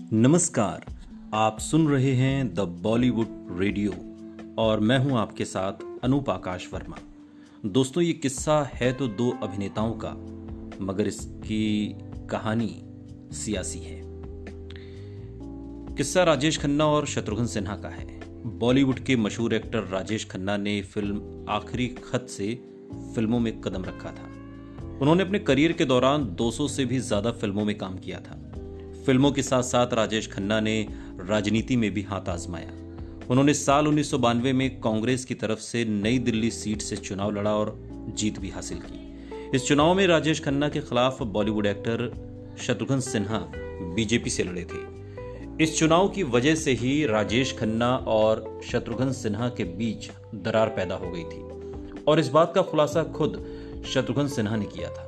नमस्कार। आप सुन रहे हैं द बॉलीवुड रेडियो और मैं हूं आपके साथ अनूप आकाश वर्मा। दोस्तों, ये किस्सा है तो दो अभिनेताओं का, मगर इसकी कहानी सियासी है। किस्सा राजेश खन्ना और शत्रुघ्न सिन्हा का है। बॉलीवुड के मशहूर एक्टर राजेश खन्ना ने फिल्म आखिरी खत से फिल्मों में कदम रखा था। उन्होंने अपने करियर के दौरान 200 से भी ज्यादा फिल्मों में काम किया था। फिल्मों के साथ साथ राजेश खन्ना ने राजनीति में भी हाथ आजमाया। उन्होंने साल 1992 में कांग्रेस की तरफ से नई दिल्ली सीट से चुनाव लड़ा और जीत भी हासिल की। इस चुनाव में राजेश खन्ना के खिलाफ बॉलीवुड एक्टर शत्रुघ्न सिन्हा बीजेपी से लड़े थे। इस चुनाव की वजह से ही राजेश खन्ना और शत्रुघ्न सिन्हा के बीच दरार पैदा हो गई थी और इस बात का खुलासा खुद शत्रुघ्न सिन्हा ने किया था।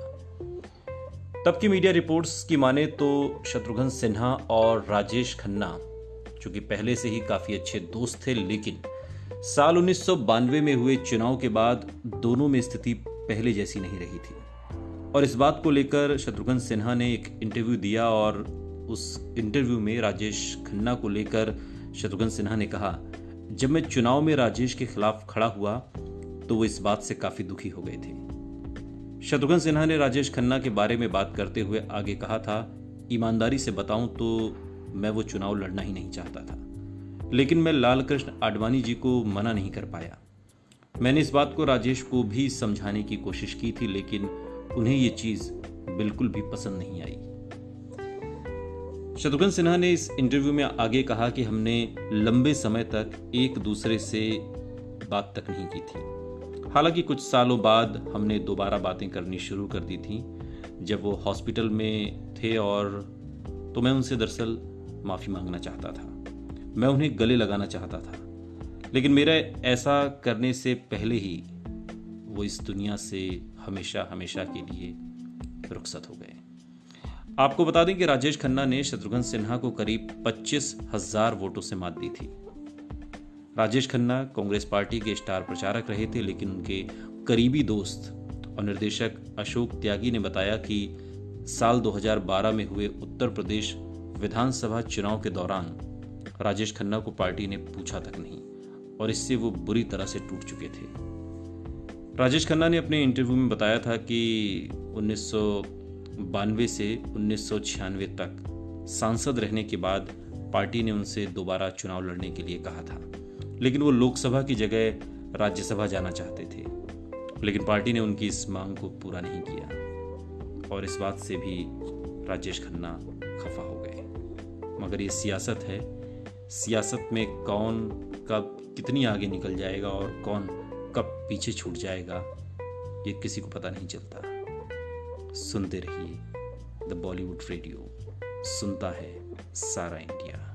तब की मीडिया रिपोर्ट्स की माने तो शत्रुघ्न सिन्हा और राजेश खन्ना, जो कि पहले से ही काफी अच्छे दोस्त थे, लेकिन साल 1992 में हुए चुनाव के बाद दोनों में स्थिति पहले जैसी नहीं रही थी। और इस बात को लेकर शत्रुघ्न सिन्हा ने एक इंटरव्यू दिया और उस इंटरव्यू में राजेश खन्ना को लेकर शत्रुघ्न सिन्हा ने कहा, जब मैं चुनाव में राजेश के खिलाफ खड़ा हुआ तो वो इस बात से काफी दुखी हो गए थे। शत्रुघ्न सिन्हा ने राजेश खन्ना के बारे में बात करते हुए आगे कहा था, ईमानदारी से बताऊं तो मैं वो चुनाव लड़ना ही नहीं चाहता था, लेकिन मैं लाल कृष्ण आडवाणी जी को मना नहीं कर पाया। मैंने इस बात को राजेश को भी समझाने की कोशिश की थी, लेकिन उन्हें ये चीज बिल्कुल भी पसंद नहीं आई। शत्रुघ्न सिन्हा ने इस इंटरव्यू में आगे कहा कि हमने लंबे समय तक एक दूसरे से बात तक नहीं की थी। हालांकि कुछ सालों बाद हमने दोबारा बातें करनी शुरू कर दी थी, जब वो हॉस्पिटल में थे, और तो मैं उनसे दरअसल माफ़ी मांगना चाहता था। मैं उन्हें गले लगाना चाहता था, लेकिन मेरा ऐसा करने से पहले ही वो इस दुनिया से हमेशा हमेशा के लिए रुखसत हो गए। आपको बता दें कि राजेश खन्ना ने शत्रुघ्न सिन्हा को करीब 25,000 वोटों से मात दी थी। राजेश खन्ना कांग्रेस पार्टी के स्टार प्रचारक रहे थे, लेकिन उनके करीबी दोस्त और निर्देशक अशोक त्यागी ने बताया कि साल 2012 में हुए उत्तर प्रदेश विधानसभा चुनाव के दौरान राजेश खन्ना को पार्टी ने पूछा तक नहीं और इससे वो बुरी तरह से टूट चुके थे। राजेश खन्ना ने अपने इंटरव्यू में बताया था कि 1992 से 1996 तक सांसद रहने के बाद पार्टी ने उनसे दोबारा चुनाव लड़ने के लिए कहा था, लेकिन वो लोकसभा की जगह राज्यसभा जाना चाहते थे, लेकिन पार्टी ने उनकी इस मांग को पूरा नहीं किया और इस बात से भी राजेश खन्ना खफा हो गए। मगर ये सियासत है। सियासत में कौन कब कितनी आगे निकल जाएगा और कौन कब पीछे छूट जाएगा, ये किसी को पता नहीं चलता। सुनते रहिए द बॉलीवुड रेडियो, सुनता है सारा इंडिया।